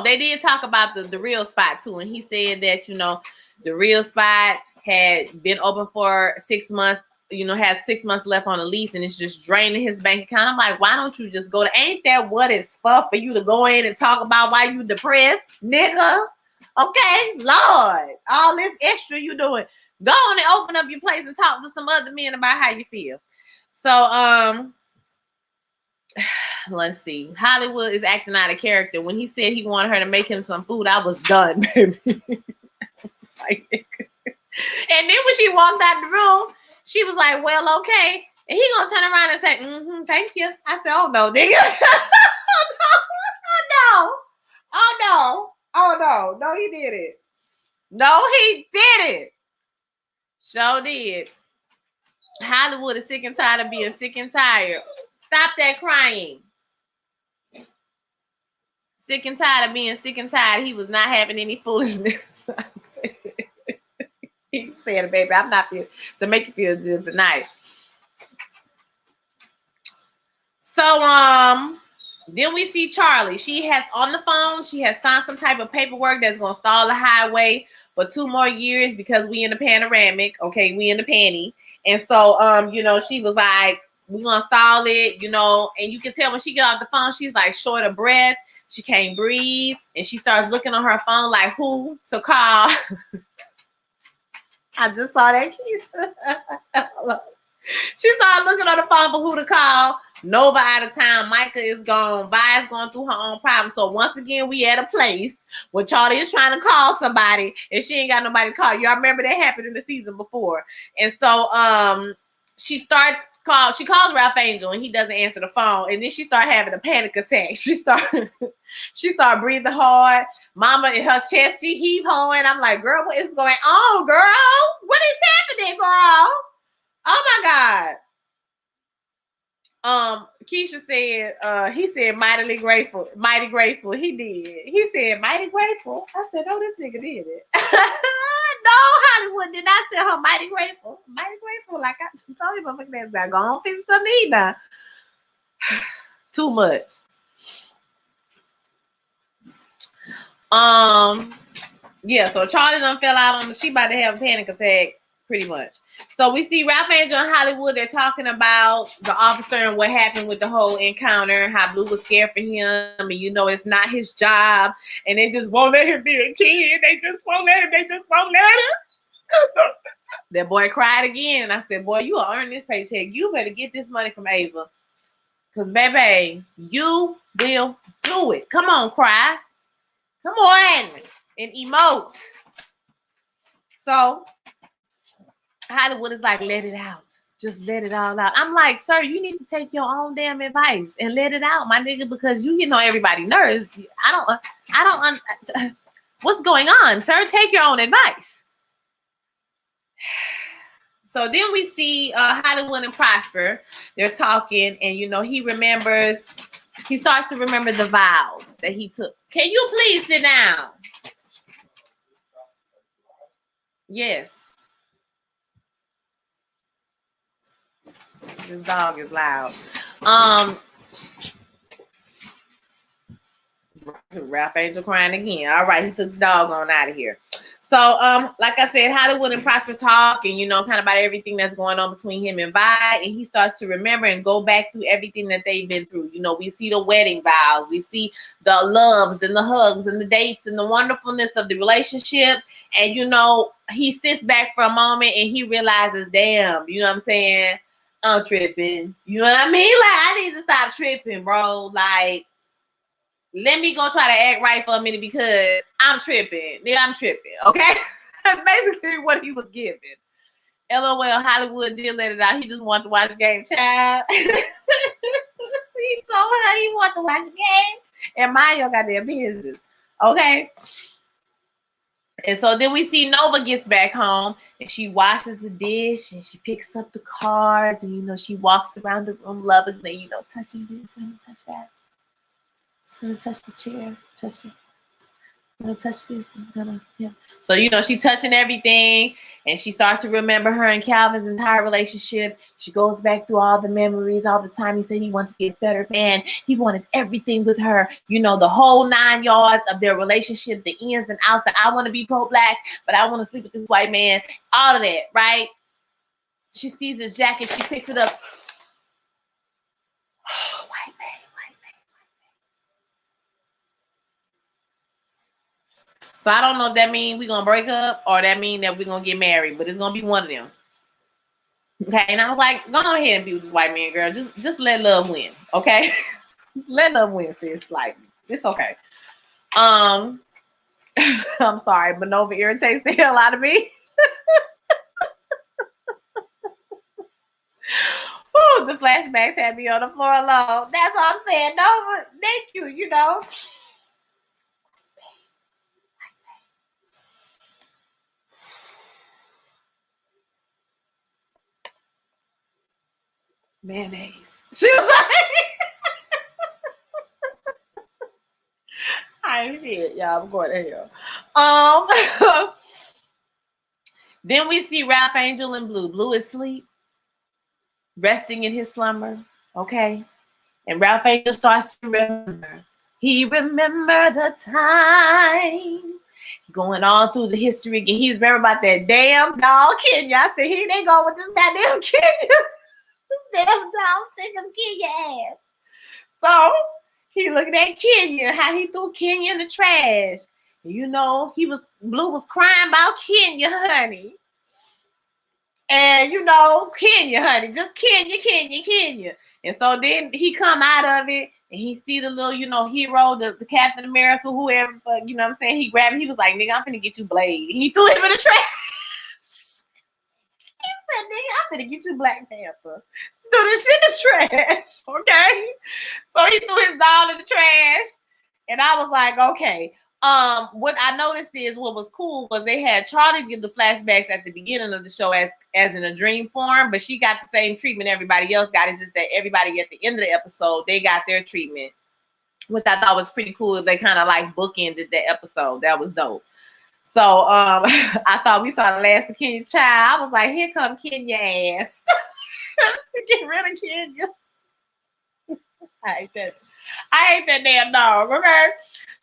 they did talk about the real spot too. And he said that, you know, the real spot had been open for 6 months, you know, has 6 months left on the lease, and it's just draining his bank account. I'm like, why don't you just go to, ain't that what it's for you to go in and talk about why you depressed, nigga? Okay, Lord, all this extra you doing. Go on and open up your place and talk to some other men about how you feel. So, let's see. Hollywood is acting out of character. When he said he wanted her to make him some food, I was done, baby. And then when she walked out the room, she was like, well, okay. And he gonna turn around and say, thank you. I said, oh no, nigga. Oh no, he did it. No, he did it. Sure did. Hollywood is sick and tired of being sick and tired. Stop that crying. Sick and tired of being sick and tired. He was not having any foolishness. He said, baby, I'm not here to make you feel good tonight. So, then we see Charlie. She has on the phone, she has found some type of paperwork that's going to stall the highway for 2 more years because we in the panoramic. Okay, we in the panty. And so, you know, she was like, we're going to stall it, you know, and you can tell when she get off the phone, she's like short of breath. She can't breathe. And she starts looking on her phone like who to call. I just saw that, Keisha. She started looking on the phone for who to call. Nova out of town. Micah is gone. Vi is going through her own problem. So once again, we at a place where Charlie is trying to call somebody and she ain't got nobody to call. Y'all remember that happened in the season before. And so she calls Ralph Angel and he doesn't answer the phone. And then she started having a panic attack. She started breathing hard. Mama in her chest, she heave hard. I'm like, girl, what is going on, girl? What is happening, girl? Oh my God. Keisha said, he said mighty grateful. He did. He said mighty grateful. I said, oh, this nigga did it. No, Hollywood did not say her mighty grateful. Mighty grateful. Like I told you, motherfucker, that's go on fix something either. Too much. Yeah, so Charlie done fell out on she about to have a panic attack. Pretty much. So we see Ralph Angel and Hollywood. They're talking about the officer and what happened with the whole encounter, how Blue was scared for him, and you know it's not his job, and they just won't let him be a kid. They just won't let him. That boy cried again. And I said, boy, you will earn this paycheck. You better get this money from Ava. Because, baby, you will do it. Come on, cry. Come on. And emote. So Hollywood is like, let it out. Just let it all out. I'm like, sir, you need to take your own damn advice and let it out, my nigga, because you know everybody nerves. I don't. What's going on, sir? Take your own advice. So then we see Hollywood and Prosper. They're talking, and you know he starts to remember the vows that he took. Can you please sit down? Yes. This dog is loud. Ralph Angel crying again. All right, he took the dog on out of here. So, like I said, Hollywood and Prosper talk, and kind of about everything that's going on between him and Vi, and he starts to remember and go back through everything that they've been through. We see the wedding vows, we see the loves and the hugs and the dates and the wonderfulness of the relationship, and he sits back for a moment and he realizes, damn, you know what I'm saying? I'm tripping. You know what I mean? Like, I need to stop tripping, bro. Like, let me go try to act right for a minute because I'm tripping. Nigga, I'm tripping. Okay? That's basically what he was giving. LOL, Hollywood did let it out. He just wanted to watch the game, child. He told her he wanted to watch the game. And Maya got their business. Okay? And so then we see Nova gets back home and she washes the dish and she picks up the cards and, she walks around the room lovingly, touching this and touch that. Just gonna touch the chair, touch it. I'm gonna touch this. So she's touching everything, and she starts to remember her and Calvin's entire relationship. She goes back through all the memories, all the time he said he wants to be a better man. He wanted everything with her, the whole 9 yards of their relationship, the ins and outs. That I want to be pro-black, but I want to sleep with this white man. All of that, right? She sees his jacket, she picks it up. White man. So I don't know if that means we're going to break up or that means that we're going to get married, but it's going to be one of them. Okay, and I was like, go ahead and be with this white man, girl. Just let love win, okay? Let love win, sis. Like, it's okay. I'm sorry, but Nova irritates the hell out of me. Ooh, the flashbacks had me on the floor alone. That's what I'm saying. Nova, thank you, Mayonnaise. She was like, I ain't shit, y'all. I'm going to hell. Then we see Ralph Angel and Blue. Blue is asleep, resting in his slumber. Okay. And Ralph Angel starts to remember. He remember the times. Going on through the history again. He's remember about that damn dog Kenya. I said, he didn't go with this goddamn Kenya. Damn dog sick of Kenya ass. So he looking at Kenya, how he threw Kenya in the trash. Blue was crying about Kenya, honey. And Kenya, honey, just Kenya. And so then he come out of it and he see the little, hero, the Captain America, whoever, you know what I'm saying? He grabbed him. He was like, nigga, I'm finna get you Blade. He threw him in the trash. He said, nigga, I'm finna get you Black Panther. Threw this shit in the trash, okay? So he threw his doll in the trash. And I was like, okay. What I noticed is what was cool was they had Charlie give the flashbacks at the beginning of the show as in a dream form, but she got the same treatment everybody else got. It's just that everybody at the end of the episode, they got their treatment, which I thought was pretty cool. They kind of like bookended the episode. That was dope. So I thought we saw the last of Kenya's child. I was like, here come Kenya ass. Get rid of Kenya. I hate that damn dog, okay?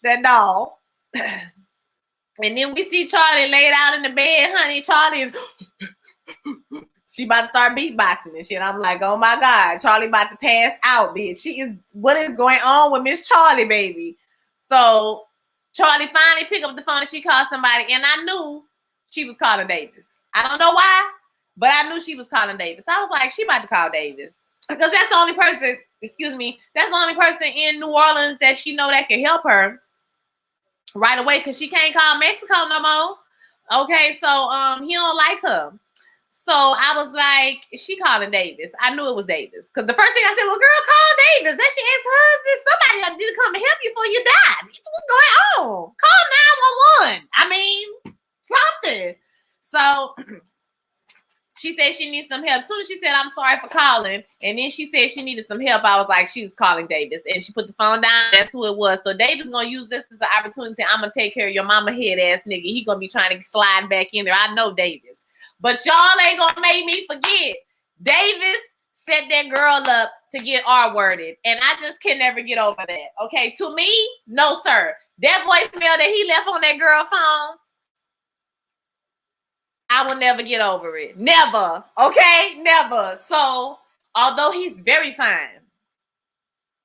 That dog. And then we see Charlie laid out in the bed, honey. Charlie is she about to start beatboxing and shit. I'm like, oh my God, Charlie about to pass out, bitch. What is going on with Miss Charlie, baby? So Charlie finally picked up the phone and she called somebody, and I knew she was calling Davis. I don't know why, but I knew she was calling Davis. I was like, she about to call Davis. Because that's the only person, that's the only person in New Orleans that she know that can help her right away, because she can't call Mexico no more. Okay, so he don't like her. So I was like, she calling Davis. I knew it was Davis. Because the first thing I said, well, girl, call Davis. That's your ex-husband. Somebody need to come and help you before you die. What's going on? Call 911. I mean, something. So she said she needs some help. As soon as she said, I'm sorry for calling, and then she said she needed some help, I was like, she was calling Davis. And she put the phone down. That's who it was. So Davis going to use this as an opportunity. I'm going to take care of your mama head ass nigga. He going to be trying to slide back in there. I know Davis. But y'all ain't going to make me forget. Davis set that girl up to get R-worded. And I just can never get over that. Okay, to me, no, sir. That voicemail that he left on that girl phone, I will never get over it. Never. Okay? Never. So, although he's very fine,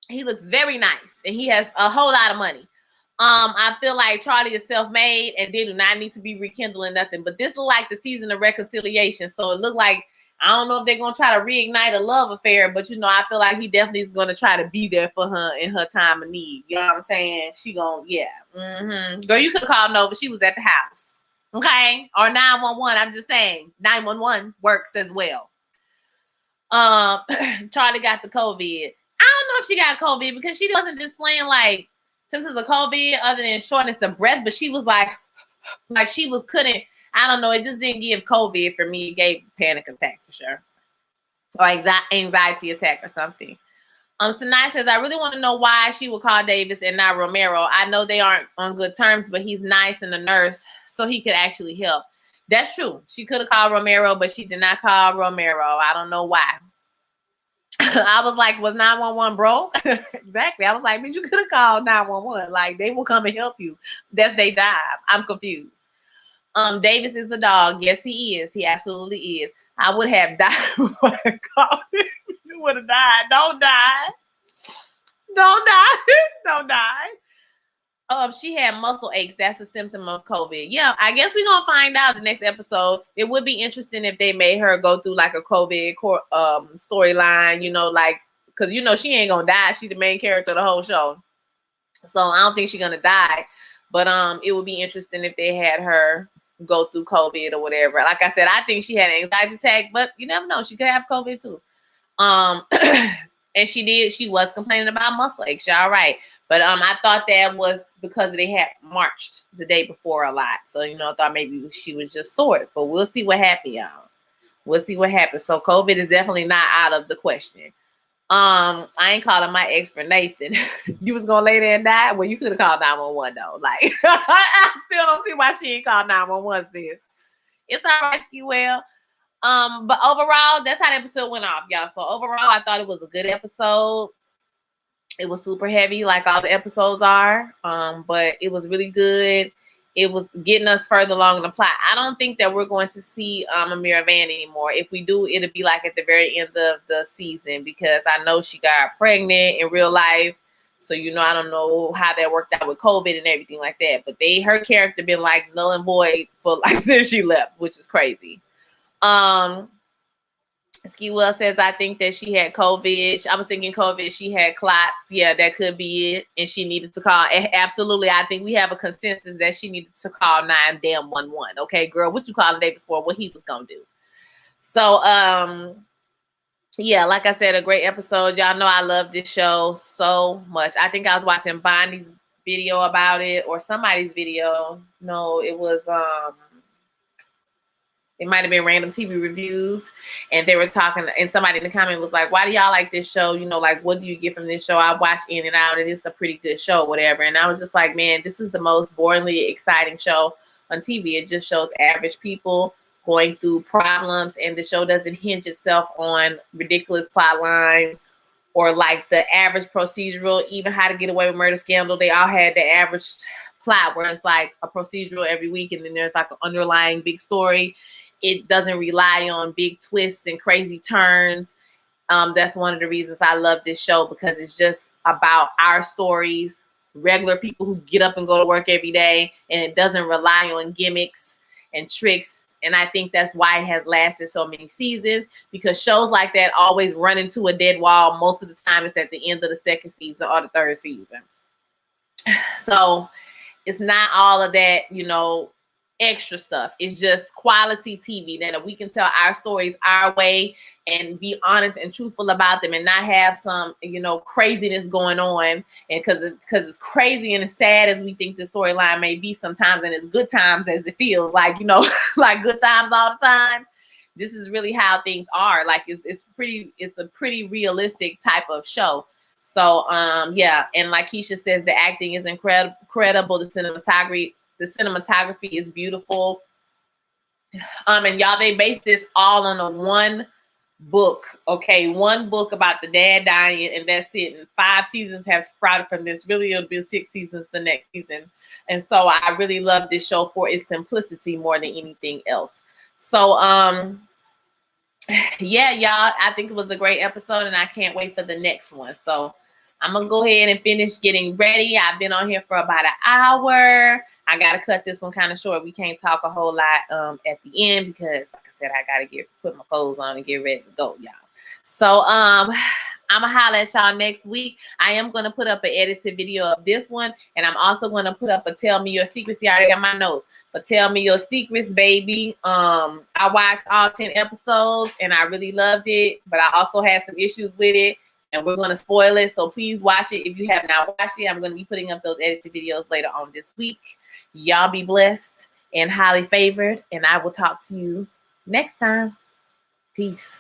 he looks very nice, and he has a whole lot of money. I feel like Charlie is self-made, and they do not need to be rekindling nothing. But this look like the season of reconciliation. So it looked like, I don't know if they're gonna try to reignite a love affair, but I feel like he definitely is gonna try to be there for her in her time of need. You know what I'm saying? She gonna, yeah. Girl, you could have called Nova. She was at the house. Okay? Or 911. I'm just saying 911 works as well. Charlie got the COVID. I don't know if she got COVID because she wasn't displaying like symptoms of COVID other than shortness of breath, but she was like she couldn't, I don't know, it just didn't give COVID for me. It gave panic attack for sure. Or anxiety attack or something. Sinai says, I really want to know why she would call Davis and not Romero. I know they aren't on good terms, but he's nice and a nurse, so he could actually help. That's true. She could have called Romero, but she did not call Romero. I don't know why. I was like, was 911 broke? Exactly. I was like, bitch, you could have called 911. Like, they will come and help you. That's their job. I'm confused. Davis is a dog. Yes, he is. He absolutely is. I would have died before I called him. You would have died. Don't die. Don't die. Don't die. She had muscle aches. That's a symptom of COVID. Yeah, I guess we're gonna find out the next episode. It would be interesting if they made her go through like a COVID storyline, like, because she ain't gonna die. She's the main character of the whole show. So I don't think she's gonna die. But it would be interesting if they had her go through COVID or whatever. Like I said, I think she had an anxiety attack, but you never know. She could have COVID too. And she did. She was complaining about muscle aches. Y'all right. But I thought that was because they had marched the day before a lot. So, I thought maybe she was just sore. But we'll see what happens, y'all. We'll see what happens. So COVID is definitely not out of the question. I ain't calling my ex for Nathan. You was gonna lay there and die? Well, you could have called 911 though. Like, I still don't see why she ain't called 911, sis. It's all right, well. But overall, that's how the episode went off, y'all. So overall, I thought it was a good episode. It was super heavy, like all the episodes are. But it was really good. It was getting us further along in the plot. I don't think that we're going to see Amira Van anymore. If we do, it'll be like at the very end of the season, because I know she got pregnant in real life. So, I don't know how that worked out with COVID and everything like that. But her character been like null and void for like since she left, which is crazy. Ski Will says, I think that she had COVID. I was thinking COVID, she had clots. Yeah, that could be it. And she needed to call. Absolutely. I think we have a consensus that she needed to call 911. Okay, girl, what you calling Davis for? What he was going to do. So, yeah, like I said, a great episode. Y'all know I love this show so much. I think I was watching Bonnie's video about it or somebody's video. No, it was, it might have been random TV reviews, and they were talking, and somebody in the comment was like, why do y'all like this show? Like, what do you get from this show? I watched in and out, and it's a pretty good show, whatever. And I was just like, man, this is the most boringly exciting show on TV. It just shows average people going through problems, and the show doesn't hinge itself on ridiculous plot lines or like the average procedural, even How to Get Away with Murder scandal. They all had the average plot where it's like a procedural every week, and then there's like an underlying big story. It doesn't rely on big twists and crazy turns. That's one of the reasons I love this show, because it's just about our stories, regular people who get up and go to work every day, and it doesn't rely on gimmicks and tricks. And I think that's why it has lasted so many seasons, because shows like that always run into a dead wall. Most of the time it's at the end of the second season or the third season. So it's not all of that, extra stuff. It's just quality TV that we can tell our stories our way and be honest and truthful about them, and not have some craziness going on. And because it's crazy and as sad as we think the storyline may be sometimes, and as good times as it feels like, like good times all the time, this is really how things are. Like it's a pretty realistic type of show. So yeah, and like Keisha says, the acting is incredible. The cinematography is beautiful. And y'all, they based this all on a one book. Okay, one book about the dad dying, and that's it. And 5 seasons have sprouted from this. Really, it'll be 6 seasons the next season. And so I really love this show for its simplicity more than anything else. So yeah, y'all, I think it was a great episode, and I can't wait for the next one. So I'm gonna go ahead and finish getting ready. I've been on here for about an hour. I gotta cut this one kind of short. We can't talk a whole lot at the end because, like I said, I gotta put my clothes on and get ready to go, y'all. So I'm gonna holler at y'all next week. I am gonna put up an edited video of this one, and I'm also gonna put up a Tell Me Your Secrets. See, I already got my notes. But Tell Me Your Secrets, baby. I watched all 10 episodes and I really loved it, but I also had some issues with it, and we're gonna spoil it. So please watch it if you have not watched it. I'm gonna be putting up those edited videos later on this week. Y'all be blessed and highly favored, and I will talk to you next time. Peace.